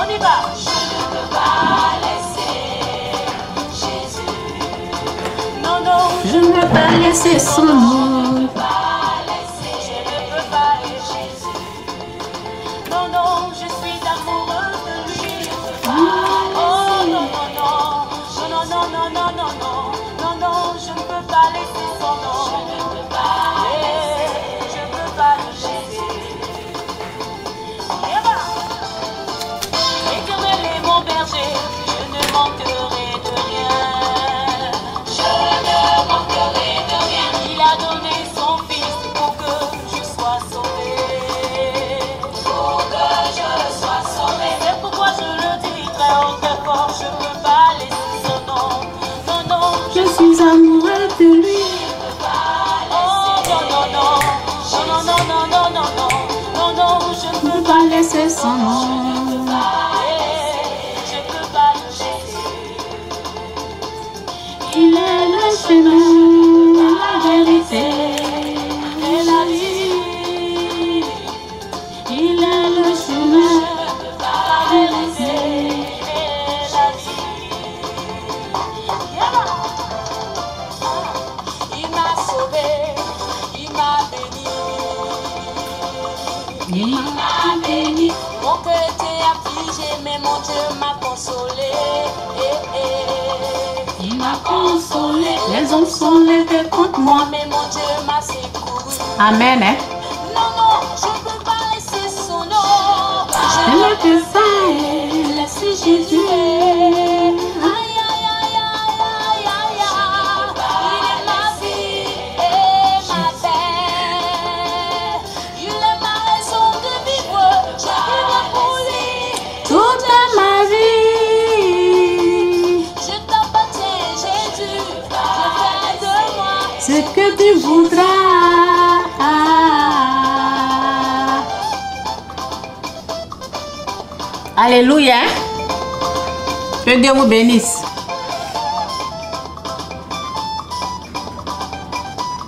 On y va. Je ne peux pas laisser Jésus. Non, non, Je ne peux pas laisser son nom. non, non, je suis amoureuse de lui. Oh non, non, non, non, non, non, non, non, non, non, non, je ne peux pas laisser son nom. Je ne peux pas laisser, je ne peux pas le laisser. Éternel est mon berger, je ne manquerai de rien. Je ne manquerai de rien. Il a donné son fils pour que je sois sauvé. C'est pourquoi je le dis très haut, très fort, je ne peux pas laisser son nom. Non, non, Je suis amoureux de lui. oh non, non, non, non, non, non, non, non, non, non, non, je ne Je ne peux peux pas pas laisser son nom. je peux pas le laisser. Il est le chemin, la vérité et la vie. Il est le chemin, la vérité. Il m'a sauvé, il m'a béni. Il m'a béni. Mon cœur était affligé, mais mon Dieu m'a consolé. Il m'a consolé. Les hommes sont levés contre moi. Mais mon Dieu m'a secouru. Amen. Hein? Non, non, je ne peux pas laisser son nom. Je ne peux pas laisser Jésus. Aïe, aïe, aïe, aïe, aïe, aïe, aïe. Il est ma vie et ma paix. Il est ma raison de vivre. Je vivrai pour lui. Toute ma vie, Je t'appartiens, Jésus. Je fais de moi. ce que tu voudras. Alléluia. Que Dieu vous bénisse.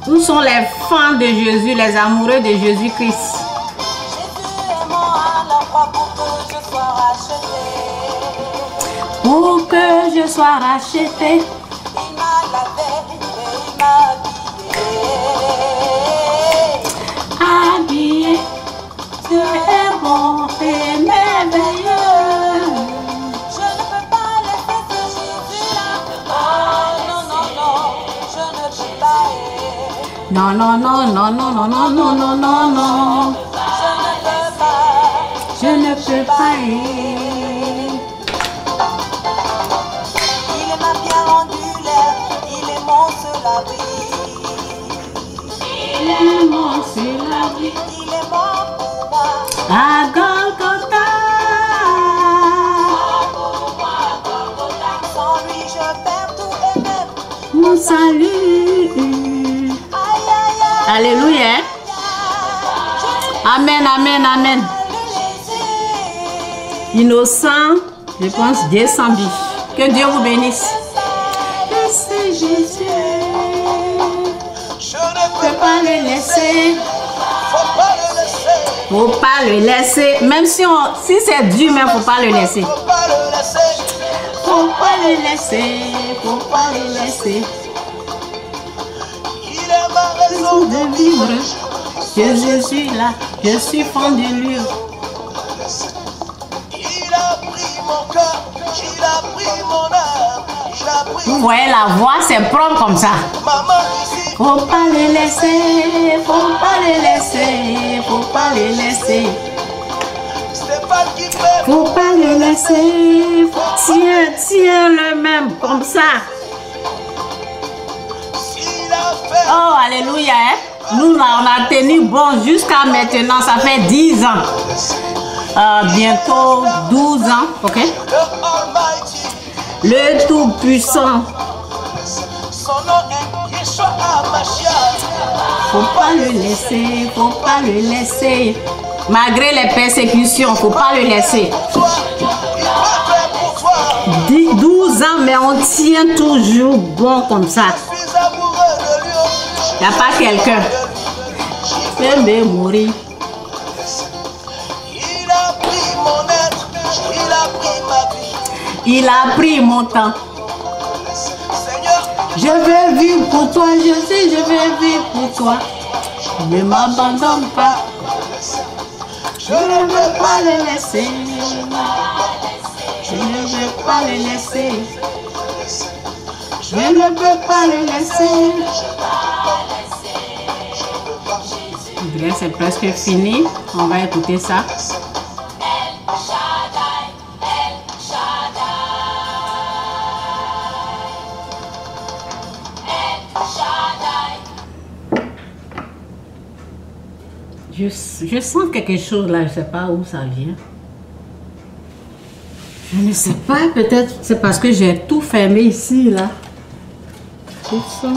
Nous sommes les fans de Jésus, les amoureux de Jésus-Christ. Jésus est mort à la croix pour que je sois racheté. Pour que je sois racheté. Il m'a lavé et il m'a habillé. Habillé, tu es bon et merveilleux. Je ne peux pas laisser ce Jésus-là. Oh non, non, non, je ne peux pas. Non, non, non, non, non, non, non, non, non, non, non. Je ne peux pas. Je ne peux pas. Il m'a bien rendu l'air, il est mon seul abri. Il est mort sur la vie. Il est mort pour moi. À Golgotha. Sans lui, je perds tout et même. Mon salut. Aïe, aïe, aïe. Alléluia. Amen, amen, amen. Innocent, je pense, Dieu sans vie. Que Dieu vous bénisse. Laissez Jésus. Je ne Faut pas le laisser. faut pas le laisser. Faut pas le laisser. Même si c'est dur, mais faut pas le laisser. Faut pas le laisser. Faut pas le laisser. Faut pas le laisser. Il est ma raison De vivre. Que je suis là. Je suis fan de lui. Il a pris mon cœur. Il a pris mon âme. Il a pris Vous voyez la voix, c'est propre comme ça. maman ici. Faut pas le laisser. Faut pas le laisser. Faut pas le laisser. Stéphane qui fait. Faut pas le laisser. Tiens le même comme ça. Il a fait. Oh, alléluia. Hein? Nous, là, on a tenu bon jusqu'à maintenant. Ça fait 10 ans. Bientôt 12 ans. OK? The Almighty. Le Tout-Puissant. Son nom est Yeshua HaMashiach. Faut pas le laisser. Faut pas le laisser. Malgré les persécutions, faut pas le laisser. Toi, il va faire pour toi. 12 ans, mais on tient toujours bon comme ça. Je suis amoureux de lui. Il n'y a pas quelqu'un qui peut mourir. Il a pris mon être. Il a Il a pris mon temps. Seigneur, Je vais vivre pour toi, je sais, je vais vivre pour toi. Ne m'abandonne pas. Je ne veux pas le laisser. Je ne veux pas le laisser. Je ne peux pas le laisser. Bien, c'est presque fini. On va écouter ça. Je sens quelque chose là, je ne sais pas où ça vient. Je ne sais pas, peut-être c'est parce que j'ai tout fermé ici là. Tout ça.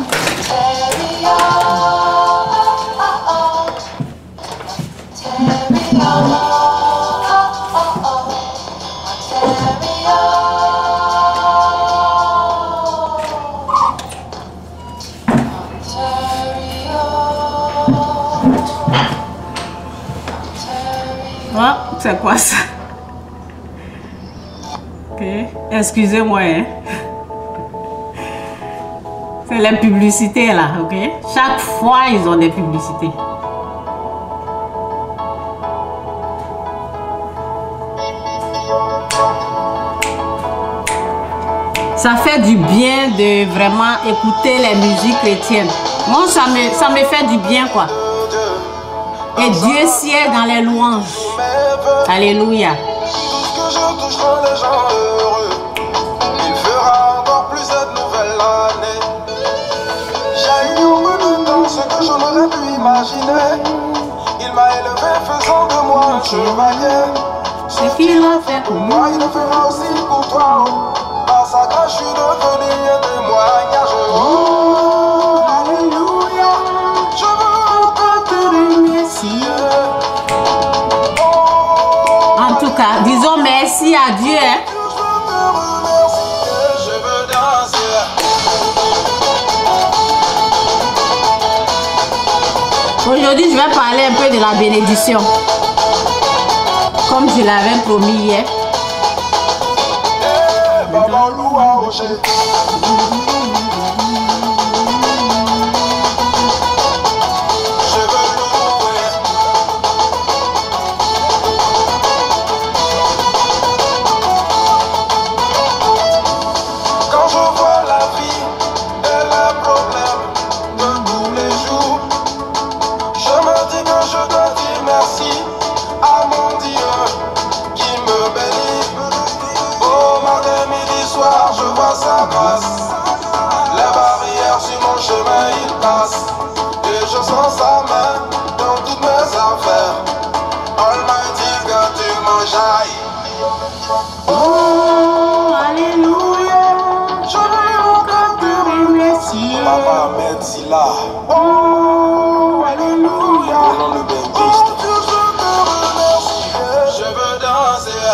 Oh, c'est quoi ça? Ok, excusez-moi. Hein. C'est les publicités là, ok? Chaque fois, ils ont des publicités. Ça fait du bien de vraiment écouter les musiques chrétiennes. Moi, ça me fait du bien, quoi. Et Dieu sied dans les louanges. Alléluia. tout ce que je toucherai les gens heureux. Il fera encore plus cette nouvelle année. J'ai eu au bout de temps ce que je n'aurais pu imaginer. Il m'a élevé faisant de moi un chevalier. Ce qu'il a fait pour moi. Moi, il le fera aussi pour toi. Par sa grâce, je suis devenu un témoignage. Oh, alléluia. Je veux encore te remercier. En tout cas, disons merci à Dieu. Hein. Je veux te remercier. Je veux danser. Aujourd'hui, je vais parler un peu de la bénédiction. Comme je l'avais promis hier. Baba Olúwa ó ṣé. Je veux louer. Quand je vois la vie et les problèmes de tous les jours, je me dis que je dois dire merci à mon Dieu qui me bénit. Oh, matin, midi, soir, je vois sa grâce. Les barrières sur mon chemin, il passe. Et je sens sa main dans toutes mes affaires. Almighty God, tu m'enjailles. Oh, alléluia. Je veux encore te remercier. Papa, merci là. Oh, alléluia. Au nom de Christ. Oh, Dieu, je te remercie. Je veux danser.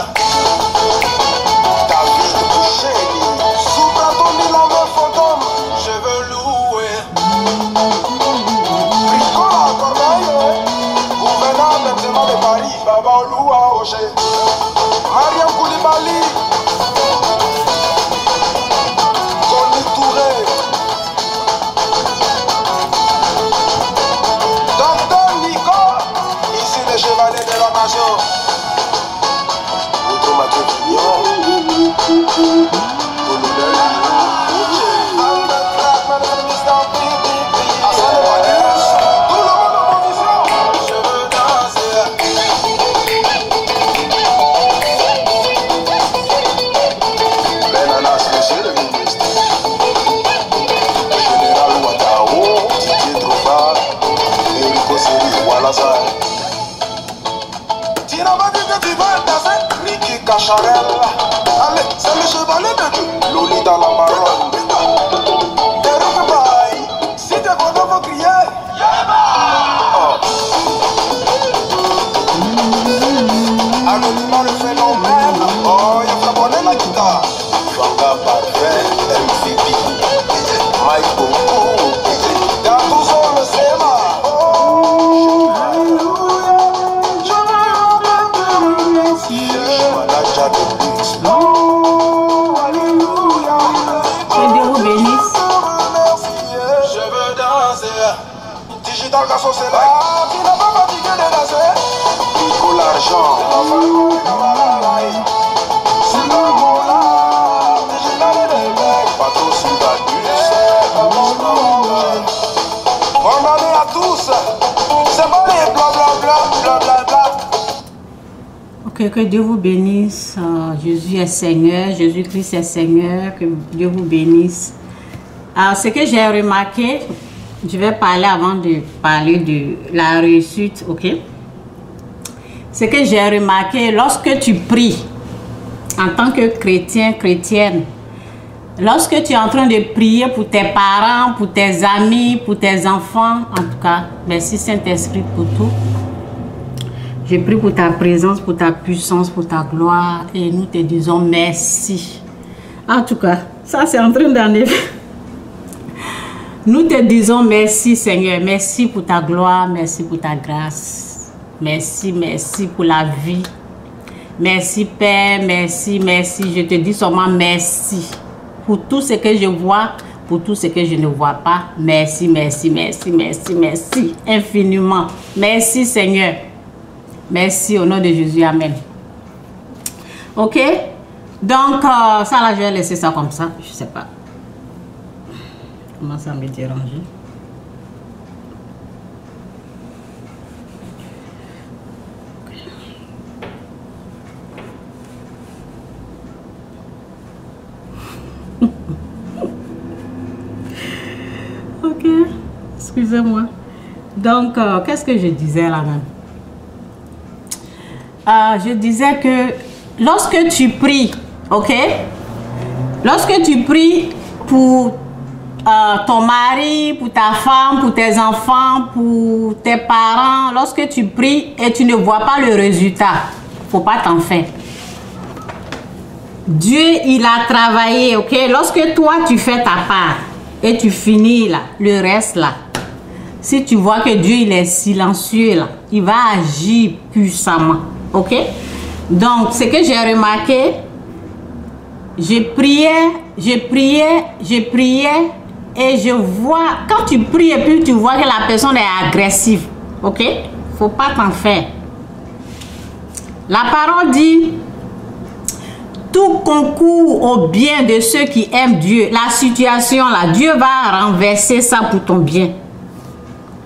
David Boucheni. Sous ta tombe, il en me fantôme. Je veux louer. Ricola Corneille. Gouverneur maintenant de Paris. Baba Olúwa ó ṣé. Mariam Koulibaly. Tony Touré. Docteur Nico. Ici les chevaliers de la nation. Outro Mathieu Fillon. Cacharel, allez, c'est le chevalier de Dieu, Lolita la baronne. Derek Braille, si t'es content, faut crier. Anonymat le phénomène, oh, il faut abonner la guitare. Fanga parfait, MVP, Mike Coco, Gatouzo le Sema. Oh, alléluia, je veux encore te remercier. Oh, Digital Garçon c'est là. Tu n'as pas fatigué de danser. Nico l'argent. C'est l'amour là. Digital et les mecs. Pas trop sur la bonne année à tous. C'est bon les bla bla bla bla bla bla. Ok, que Dieu vous bénisse. Jésus est Seigneur, Jésus-Christ est Seigneur. Que Dieu vous bénisse. Alors, ce que j'ai remarqué, je vais parler avant de parler de la réussite, ok? Ce que j'ai remarqué, lorsque tu pries en tant que chrétien, chrétienne, lorsque tu es en train de prier pour tes parents, pour tes amis, pour tes enfants, en tout cas, merci Saint-Esprit pour tout. Je prie pour ta présence, pour ta puissance, pour ta gloire et nous te disons merci. En tout cas, ça c'est en train d'arriver. Nous te disons merci Seigneur, merci pour ta gloire, merci pour ta grâce. Merci, merci pour la vie. Merci Père, merci, merci. Je te dis seulement merci. Pour tout ce que je vois, pour tout ce que je ne vois pas. Merci, merci, merci, merci, merci. Infiniment. Merci Seigneur. Merci au nom de Jésus. Amen. Ok? Donc, ça là, je vais laisser ça comme ça. Je sais pas. Comment ça me dérange? Ok, excusez-moi. Donc, qu'est-ce que je disais là même? Je disais que lorsque tu pries, ok? Lorsque tu pries pour ton mari, pour ta femme, pour tes enfants, pour tes parents, lorsque tu pries et tu ne vois pas le résultat, faut pas t'en faire. Dieu, il a travaillé, ok? Lorsque toi, tu fais ta part et tu finis là, le reste là, si tu vois que Dieu, il est silencieux là, il va agir puissamment, ok? Donc, ce que j'ai remarqué, je priais et je vois, quand tu pries et puis tu vois que la personne est agressive, ok? Faut pas t'en faire. La parole dit, tout concourt au bien de ceux qui aiment Dieu. La situation là, Dieu va renverser ça pour ton bien.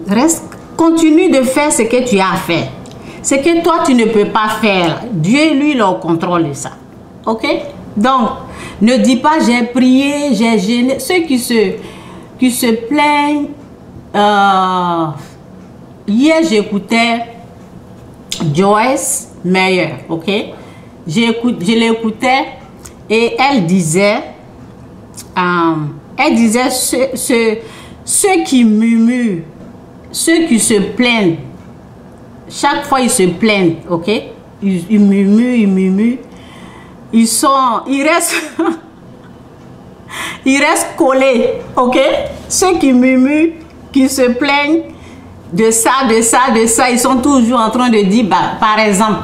Reste, continue de faire ce que tu as à faire. Ce que toi tu ne peux pas faire, Dieu lui il est au contrôle de ça. Ok? Donc, ne dis pas j'ai prié, j'ai gêné. Ceux qui se plaignent. Hier j'écoutais Joyce Meyer, ok? Je l'écoutais et elle disait ceux qui murmurent, ceux qui se plaignent, chaque fois ils se plaignent, ok? Ils murmurent, ils restent ils restent collés, ok? Ceux qui murmurent, qui se plaignent de ça, ils sont toujours en train de dire, bah, par exemple,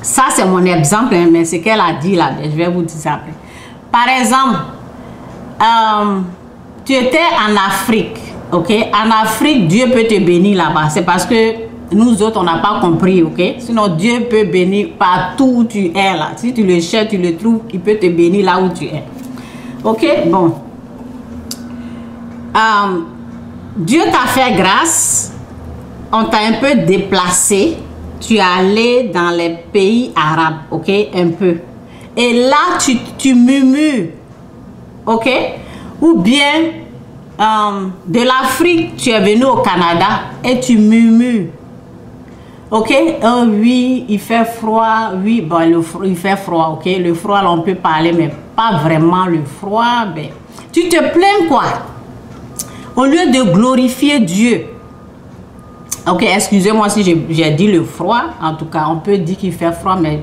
ça c'est mon exemple, hein, mais ce qu'elle a dit là, je vais vous dire ça après. Par exemple, tu étais en Afrique, ok? En Afrique, Dieu peut te bénir là-bas. C'est parce que nous autres, on n'a pas compris, ok? Sinon, Dieu peut bénir partout où tu es là. Si tu le cherches, tu le trouves, il peut te bénir là où tu es. Ok? Bon. Dieu t'a fait grâce. On t'a un peu déplacé. Tu es allé dans les pays arabes, ok? Un peu. Et là, tu murmures, ok? Ou bien, de l'Afrique, tu es venu au Canada et tu murmures. Ok? Oui, il fait froid. Oui, bon, il fait froid, ok? Le froid, là, on peut parler, mais pas vraiment le froid. Ben, tu te plains quoi? Au lieu de glorifier Dieu. Ok, excusez-moi si j'ai dit le froid. En tout cas, on peut dire qu'il fait froid, mais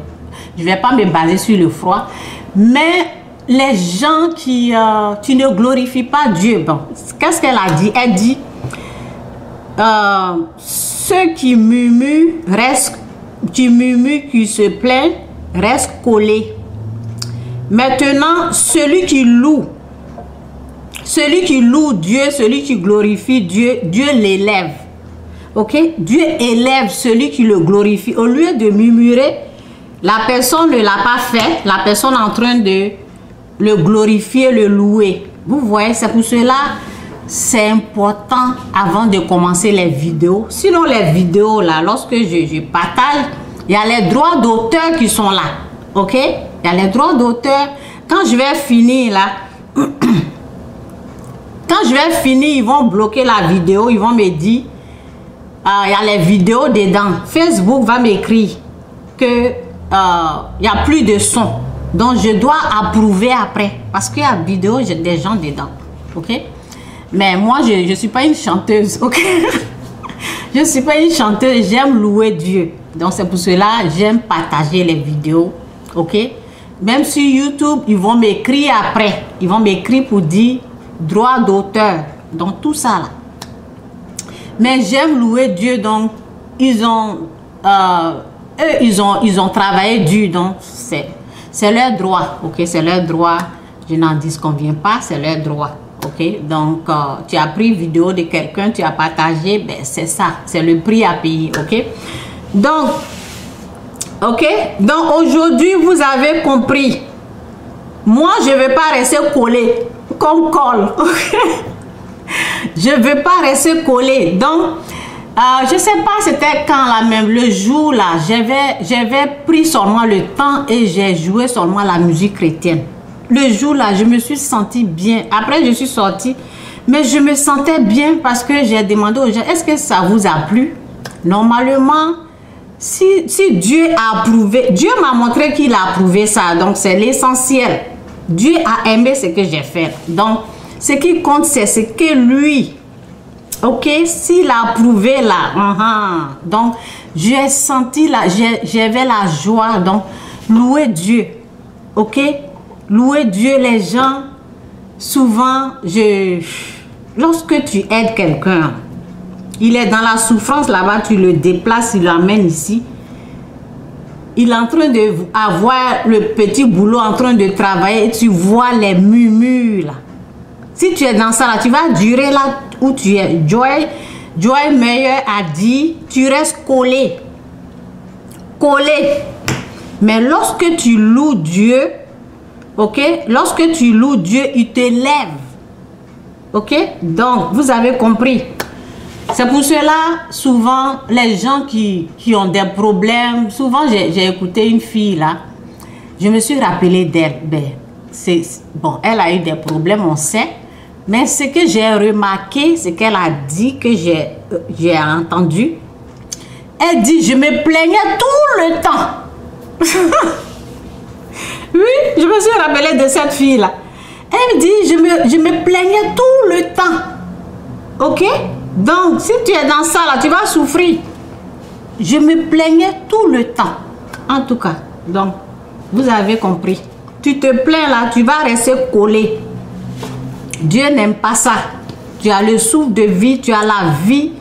je ne vais pas me baser sur le froid. Mais les gens qui ne glorifient pas Dieu, bon, qu'est-ce qu'elle a dit? Elle dit, ceux qui murmurent, qui se plaignent, restent collés. Maintenant, celui qui loue celui qui loue Dieu, celui qui glorifie Dieu, Dieu l'élève. Ok? Dieu élève celui qui le glorifie. Au lieu de murmurer, la personne ne l'a pas fait, la personne est en train de le glorifier, le louer. Vous voyez, c'est pour cela, c'est important avant de commencer les vidéos. Sinon, les vidéos, là, lorsque je partage, il y a les droits d'auteur qui sont là. Ok? Il y a les droits d'auteur. Quand je vais finir, là, quand je vais finir, ils vont bloquer la vidéo, ils vont me dire, il y a les vidéos dedans. Facebook va m'écrire que il n'y a plus de son. Donc, je dois approuver après. Parce qu'il y a vidéo, j'ai des gens dedans. Ok? Mais moi, je ne suis pas une chanteuse. Ok? Je ne suis pas une chanteuse. J'aime louer Dieu. Donc, c'est pour cela j'aime partager les vidéos. Ok? Même sur YouTube, ils vont m'écrire après. Ils vont m'écrire pour dire droit d'auteur. Donc, tout ça là. Mais j'aime louer Dieu. Donc, ils ont travaillé dur. Donc, c'est leur droit. Ok? C'est leur droit. Je n'en disconviens pas. C'est leur droit. Ok? Donc, tu as pris vidéo de quelqu'un, tu as partagé. Ben, c'est ça. C'est le prix à payer. Ok? Donc, ok? Donc, aujourd'hui, vous avez compris. Moi, je ne vais pas rester collé comme colle. Ok? Je ne veux pas rester collé. Donc, je ne sais pas c'était quand là même, le jour là, j'avais pris seulement le temps et j'ai joué seulement la musique chrétienne. Le jour là, je me suis sentie bien. Après, je suis sortie, mais je me sentais bien parce que j'ai demandé aux gens, est-ce que ça vous a plu? Normalement, si Dieu a approuvé, Dieu m'a montré qu'il a approuvé ça, donc c'est l'essentiel. Dieu a aimé ce que j'ai fait. Donc, ce qui compte, c'est ce que lui, ok, s'il a approuvé là, donc j'ai senti là, j'avais la joie, donc louer Dieu, ok, louer Dieu. Les gens, souvent, lorsque tu aides quelqu'un, il est dans la souffrance là-bas, tu le déplaces, il l'amène ici, il est en train d'avoir le petit boulot, en train de travailler, et tu vois les murmures là. Si tu es dans ça, là, tu vas durer là où tu es. Joy Meyer a dit, tu restes collé. Collé. Mais lorsque tu loues Dieu, ok, lorsque tu loues Dieu, il te lève. Ok, donc vous avez compris. C'est pour cela, souvent, les gens qui ont des problèmes, souvent j'ai écouté une fille là, je me suis rappelé d'elle. Bon, elle a eu des problèmes, on sait. Mais ce que j'ai remarqué, ce qu'elle a dit, que j'ai entendu, elle dit, je me plaignais tout le temps. Oui, je me suis rappelée de cette fille-là. Elle dit, je me plaignais tout le temps. Ok? Donc, si tu es dans ça, là, tu vas souffrir. Je me plaignais tout le temps. En tout cas, donc, vous avez compris. Tu te plains là, tu vas rester collé. Dieu n'aime pas ça. Tu as le souffle de vie, tu as la vie.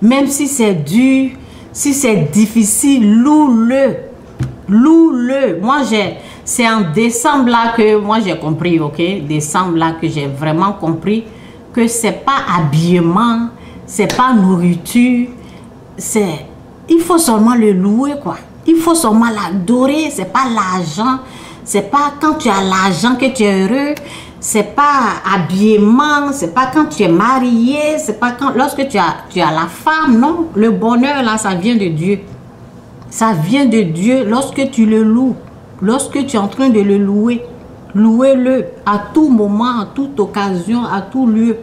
Même si c'est dur, si c'est difficile, loue-le. Loue-le. Moi, c'est en décembre là que moi j'ai compris, ok? Décembre là que j'ai vraiment compris que c'est pas habillement, c'est pas nourriture, il faut seulement le louer, quoi. Il faut seulement l'adorer, c'est pas l'argent. C'est pas quand tu as l'argent que tu es heureux. C'est pas habillement, c'est pas quand tu es marié, c'est pas quand lorsque tu as la femme, non. Le bonheur là, ça vient de Dieu. Ça vient de Dieu lorsque tu le loues, lorsque tu es en train de le louer. Louez-le à tout moment, à toute occasion, à tout lieu.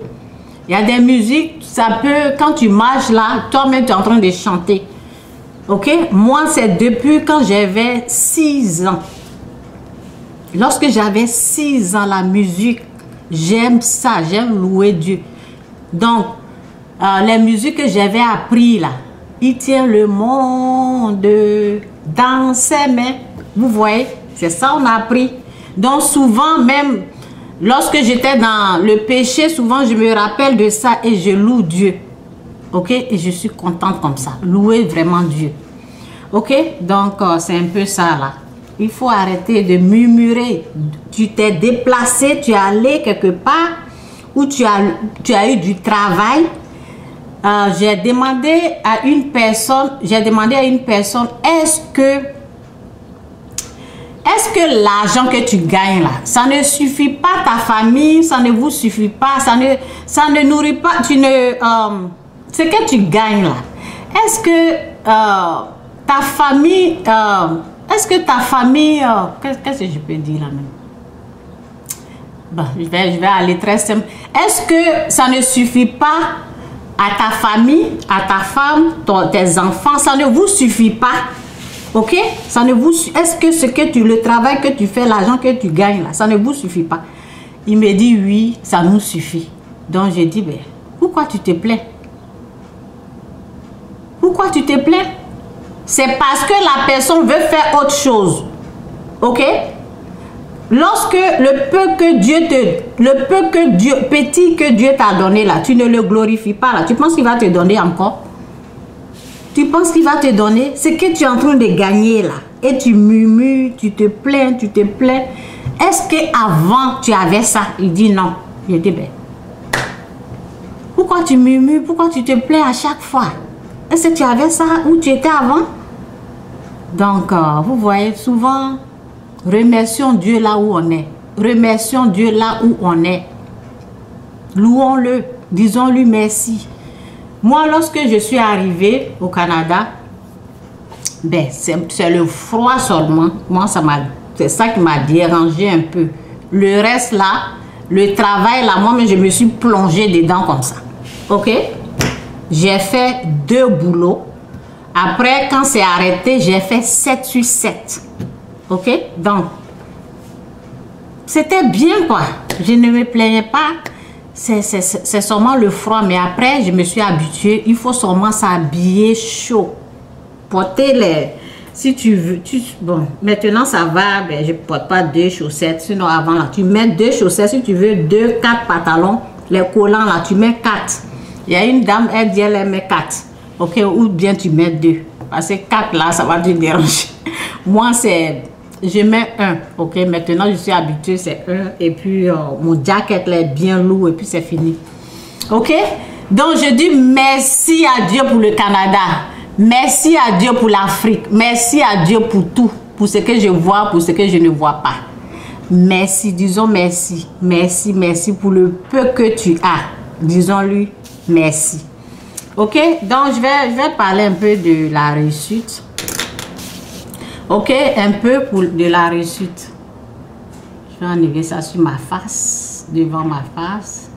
Il y a des musiques, ça peut, quand tu marches là, toi-même tu es en train de chanter. Ok? Moi, c'est depuis quand j'avais 6 ans. Lorsque j'avais 6 ans, la musique, j'aime ça, j'aime louer Dieu. Donc, les musiques que j'avais apprises là, il tient le monde dans ses mains. Vous voyez, c'est ça on a appris. Donc, souvent, même lorsque j'étais dans le péché, souvent je me rappelle de ça et je loue Dieu. Ok, et je suis contente comme ça, louer vraiment Dieu. Ok, donc c'est un peu ça là. Il faut arrêter de murmurer. Tu t'es déplacé, tu es allé quelque part où tu as eu du travail, j'ai demandé à une personne, est-ce que l'argent que tu gagnes là, ça ne suffit pas ta famille, ça ne vous suffit pas, ça ne nourrit pas, ce que tu gagnes là, est-ce que ta famille, qu'est-ce que je peux dire là même? Bon, je vais aller très simple. Est-ce que ça ne suffit pas à ta famille, à ta femme, tes enfants, ça ne vous suffit pas? Ok? Est-ce que le travail que tu fais, l'argent que tu gagnes là, ça ne vous suffit pas? Il me dit oui, ça nous suffit. Donc j'ai dit, ben, pourquoi tu te plains? Pourquoi tu te plains? C'est parce que la personne veut faire autre chose. Ok? Lorsque le peu petit que Dieu t'a donné là, tu ne le glorifies pas là, tu penses qu'il va te donner encore? Tu penses qu'il va te donner ce que tu es en train de gagner là, et tu murmures, tu te plains. Est-ce qu'avant tu avais ça? Il dit non. Je dis ben, pourquoi tu murmures? Pourquoi tu te plains à chaque fois? Est-ce que tu avais ça où tu étais avant? Donc, vous voyez, souvent, remercions Dieu là où on est. Remercions Dieu là où on est. Louons-le. Disons-lui merci. Moi, lorsque je suis arrivée au Canada, ben, c'est le froid seulement. Moi, c'est ça qui m'a dérangé un peu. Le reste là, le travail là, moi, je me suis plongée dedans comme ça. Ok? J'ai fait 2 boulots. Après, quand c'est arrêté, j'ai fait 7 sur 7. Ok? Donc, c'était bien quoi. Je ne me plaignais pas. C'est seulement le froid. Mais après, je me suis habituée. Il faut seulement s'habiller chaud. Porter les... Si tu veux... bon, maintenant ça va. Ben, je ne porte pas 2 chaussettes. Sinon, avant, là, tu mets 2 chaussettes. Si tu veux 4 pantalons, les collants, là, tu mets 4. Il y a une dame, elle dit, elle met 4. Ok, ou bien tu mets 2. Parce que 4 là, ça va te déranger. Moi, je mets 1. Ok, maintenant je suis habituée, c'est 1. Et puis, mon jacket là est bien lourd et puis c'est fini. Ok, donc je dis merci à Dieu pour le Canada. Merci à Dieu pour l'Afrique. Merci à Dieu pour tout. Pour ce que je vois, pour ce que je ne vois pas. Merci, disons merci. Merci, merci pour le peu que tu as. Disons-lui merci. Ok, donc je vais parler un peu de la réussite. Ok, un peu de la réussite. Je vais enlever ça sur ma face, devant ma face.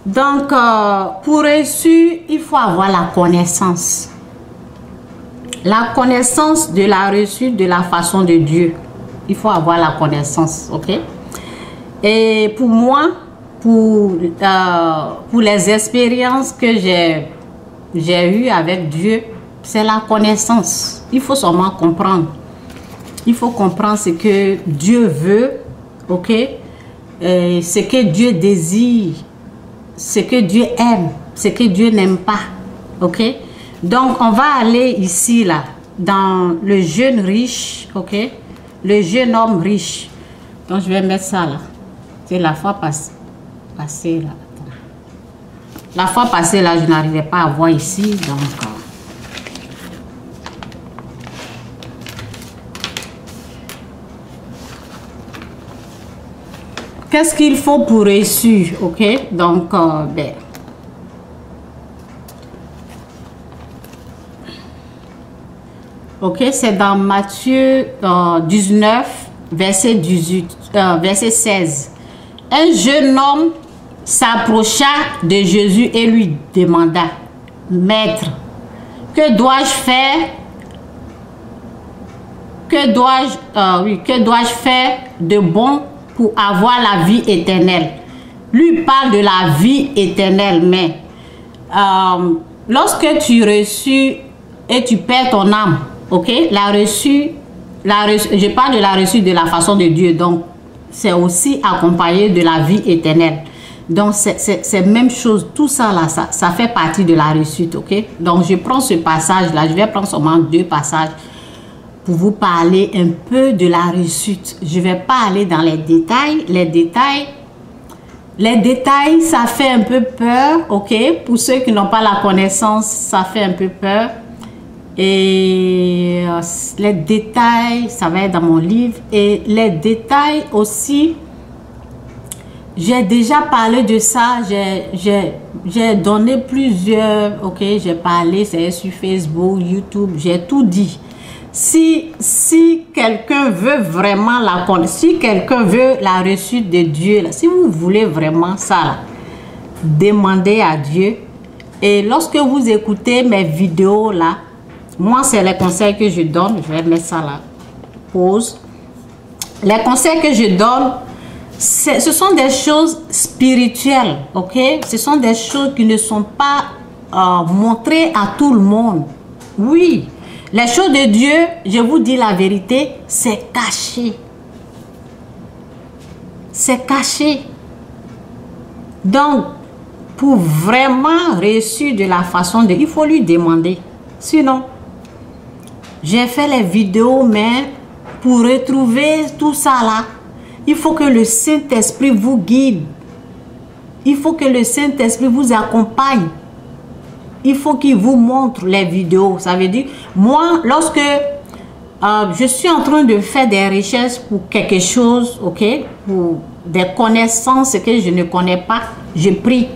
Donc, pour réussir, il faut avoir la connaissance. La connaissance de la réussite, de la façon de Dieu. Il faut avoir la connaissance, ok? Et pour moi, pour les expériences que j'ai eues avec Dieu, c'est la connaissance. Il faut seulement comprendre. Il faut comprendre ce que Dieu veut, ok? Et ce que Dieu désire, ce que Dieu aime, ce que Dieu n'aime pas, ok? Donc, on va aller ici, là, dans le jeune riche, ok? Le jeune homme riche. Donc, je vais mettre ça là. C'est la fois passée là. La fois passée là, je n'arrivais pas à voir ici. Donc, qu'est-ce qu'il faut pour réussir? Ok? Donc, ben. Ok, c'est dans Matthieu 19, verset 16. Un jeune homme s'approcha de Jésus et lui demanda, « Maître, que dois-je faire? Que dois-je faire de bon pour avoir la vie éternelle? » Lui parle de la vie éternelle, mais lorsque tu reçus et tu perds ton âme, ok, je parle de la reçue de la façon de Dieu, donc c'est aussi accompagné de la vie éternelle. Donc c'est même chose, tout ça là, ça fait partie de la réussite, ok. Donc je prends ce passage là, je vais prendre seulement 2 passages pour vous parler un peu de la réussite. Je ne vais pas aller dans les détails. Les détails, ça fait un peu peur, ok? Pour ceux qui n'ont pas la connaissance, ça fait un peu peur. Et les détails, ça va être dans mon livre. Et les détails aussi, j'ai déjà parlé de ça. J'ai donné plusieurs, ok? J'ai parlé, c'est sur Facebook, YouTube, j'ai tout dit. Si quelqu'un veut vraiment si quelqu'un veut la réussite de Dieu, là, si vous voulez vraiment ça, là, demandez à Dieu. Et lorsque vous écoutez mes vidéos là, moi c'est les conseils que je donne. Je vais mettre ça là, pause. Les conseils que je donne, ce sont des choses spirituelles, ok? Ce sont des choses qui ne sont pas montrées à tout le monde. Oui. Les choses de Dieu, je vous dis la vérité, c'est caché. C'est caché. Donc, pour vraiment réussir de la façon de... Il faut lui demander. Sinon, j'ai fait les vidéos, mais pour retrouver tout ça là, il faut que le Saint-Esprit vous guide. Il faut que le Saint-Esprit vous accompagne. Il faut qu'il vous montre les vidéos. Ça veut dire, moi, lorsque je suis en train de faire des recherches pour quelque chose, ok, pour des connaissances que je ne connais pas, je prie.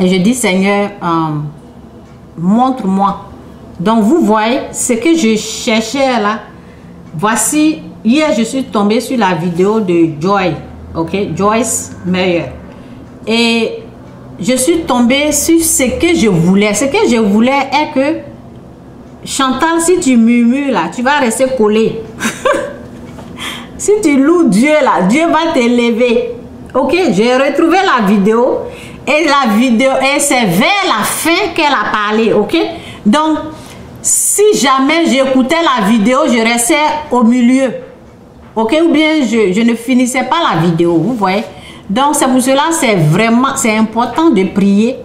Et je dis, Seigneur, montre-moi. Donc, vous voyez, ce que je cherchais là, voici, hier, je suis tombée sur la vidéo de Joy, ok, Joyce Meyer. Et je suis tombée sur ce que je voulais. Ce que je voulais est que, Chantal, si tu murmures là, tu vas rester collé. Si tu loues Dieu là, Dieu va t'élever. Ok, j'ai retrouvé la vidéo. Et la vidéo, et c'est vers la fin qu'elle a parlé. Ok, donc, si jamais j'écoutais la vidéo, je restais au milieu. Ok, ou bien je ne finissais pas la vidéo, vous voyez. Donc, c'est pour cela, c'est important de prier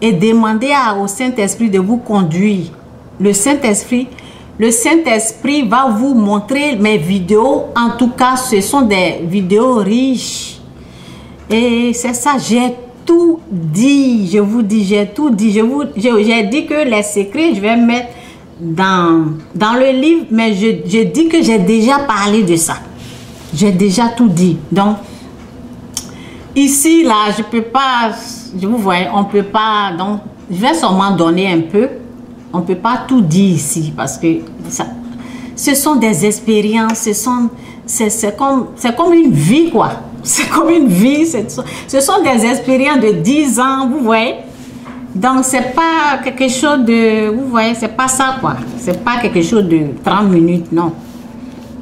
et demander au Saint-Esprit de vous conduire. Le Saint-Esprit va vous montrer mes vidéos. En tout cas, ce sont des vidéos riches. Et c'est ça, j'ai tout dit. Je vous dis, j'ai tout dit. J'ai dit que les secrets, je vais mettre dans le livre, mais je dis que j'ai déjà parlé de ça. J'ai déjà tout dit. Donc, ici, là, je peux pas, vous voyez, on peut pas, donc, je vais seulement donner un peu. On peut pas tout dire ici, parce que ça, ce sont des expériences, c'est comme une vie, quoi. C'est comme une vie, ce sont des expériences de 10 ans, vous voyez. Donc, c'est pas quelque chose de, vous voyez, c'est pas ça, quoi. C'est pas quelque chose de 30 minutes, non.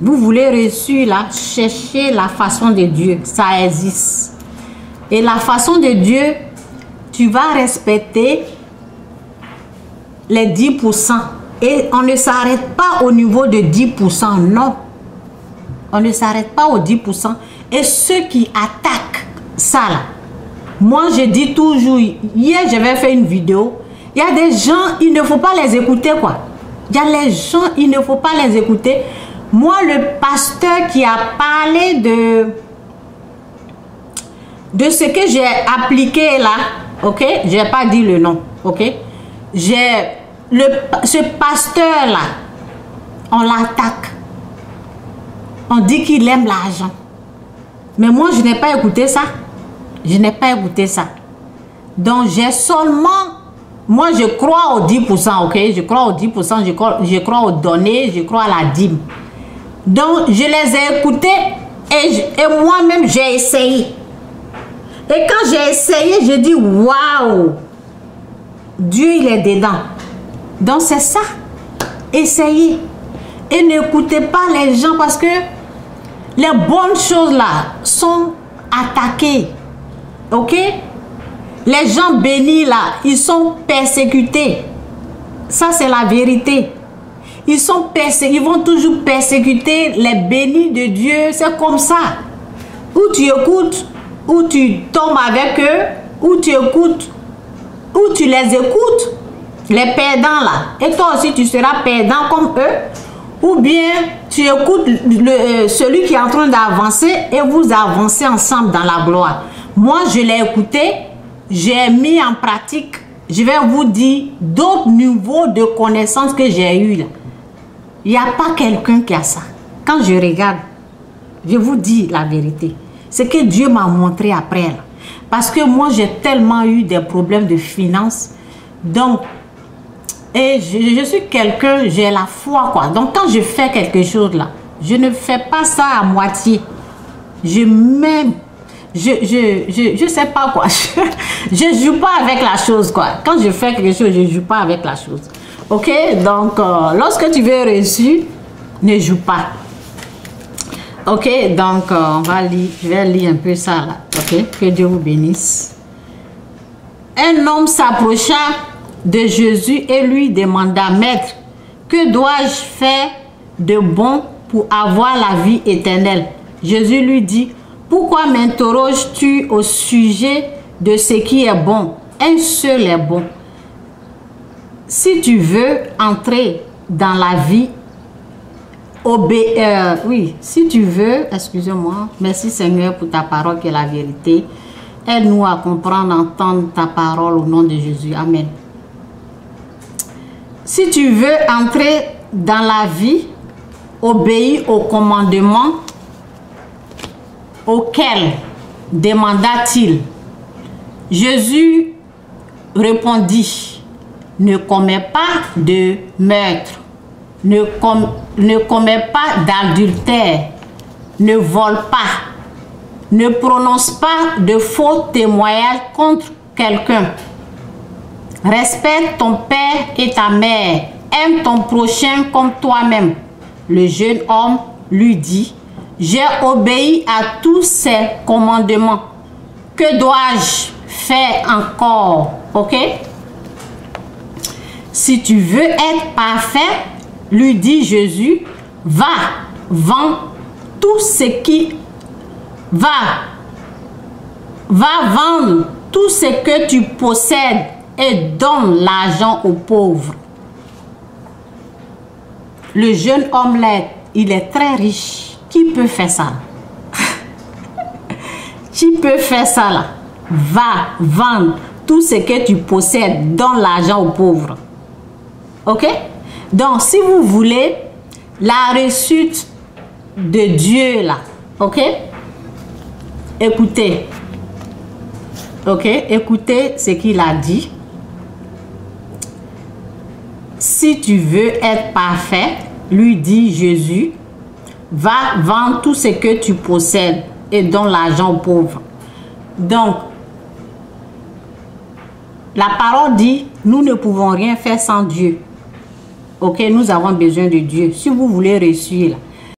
Vous voulez réussir, là, cherchez la façon de Dieu, ça existe. Et la façon de Dieu, tu vas respecter les 10%. Et on ne s'arrête pas au niveau de 10%, non. On ne s'arrête pas aux 10%. Et ceux qui attaquent ça, là, moi je dis toujours, hier j'avais fait une vidéo, il y a des gens, il ne faut pas les écouter, quoi. Il y a les gens, il ne faut pas les écouter. Moi, le pasteur qui a parlé de ce que j'ai appliqué là, ok, je n'ai pas dit le nom, ok, ce pasteur là, on l'attaque, on dit qu'il aime l'argent, mais moi je n'ai pas écouté ça, donc j'ai seulement, moi je crois aux 10%, ok, je crois aux 10%, je crois aux données, je crois à la dîme, donc je les ai écoutés et moi-même j'ai essayé. Et quand j'ai essayé, je dis waouh, Dieu il est dedans. Donc c'est ça, essayez. Et n'écoutez pas les gens parce que les bonnes choses là sont attaquées. Ok? Les gens bénis là, ils sont persécutés. Ça c'est la vérité. Ils vont toujours persécuter les bénis de Dieu. C'est comme ça. Ou tu écoutes, ou tu tombes avec eux, ou tu écoutes, ou tu les écoutes, les perdants là. Et toi aussi tu seras perdant comme eux. Ou bien tu écoutes celui qui est en train d'avancer et vous avancez ensemble dans la gloire. Moi, je l'ai écouté, j'ai mis en pratique, je vais vous dire d'autres niveaux de connaissances que j'ai eu là. Il n'y a pas quelqu'un qui a ça. Quand je regarde, je vous dis la vérité. C'est que Dieu m'a montré après là. Parce que moi, j'ai tellement eu des problèmes de finances. Donc, et je suis quelqu'un, j'ai la foi quoi. Donc, quand je fais quelque chose là, je ne fais pas ça à moitié. Je sais pas quoi. Je joue pas avec la chose quoi. Quand je fais quelque chose, je joue pas avec la chose. Ok, donc lorsque tu veux réussir, ne joue pas. Ok, donc on va lire, je vais lire un peu ça là. Ok, que Dieu vous bénisse. Un homme s'approcha de Jésus et lui demanda, Maître, que dois-je faire de bon pour avoir la vie éternelle? Jésus lui dit, pourquoi m'interroges-tu au sujet de ce qui est bon? Un seul est bon. Si tu veux entrer dans la vie, oui, si tu veux, excusez-moi, merci Seigneur pour ta parole qui est la vérité. Aide-nous à comprendre, entendre ta parole au nom de Jésus. Amen. Si tu veux entrer dans la vie, obéis au commandement auquel demanda-t-il. Jésus répondit, ne commets pas de meurtre, ne commets pas d'adultère, ne vole pas, ne prononce pas de faux témoignages contre quelqu'un. Respecte ton père et ta mère, aime ton prochain comme toi-même. Le jeune homme lui dit, j'ai obéi à tous ces commandements. Que dois-je faire encore? Ok? Si tu veux être parfait, lui dit Jésus, va, vends tout ce qui... Va vendre tout ce que tu possèdes et donne l'argent aux pauvres. Le jeune homme là, il est très riche. Qui peut faire ça? Qui peut faire ça là? Va vendre tout ce que tu possèdes, donne l'argent aux pauvres. Ok? Donc, si vous voulez la réussite de Dieu là, ok? Écoutez. Ok? Écoutez ce qu'il a dit. Si tu veux être parfait, lui dit Jésus, va vendre tout ce que tu possèdes et donne l'argent aux pauvres. Donc, la parole dit, nous ne pouvons rien faire sans Dieu. Ok, nous avons besoin de Dieu. Si vous voulez réussir, là,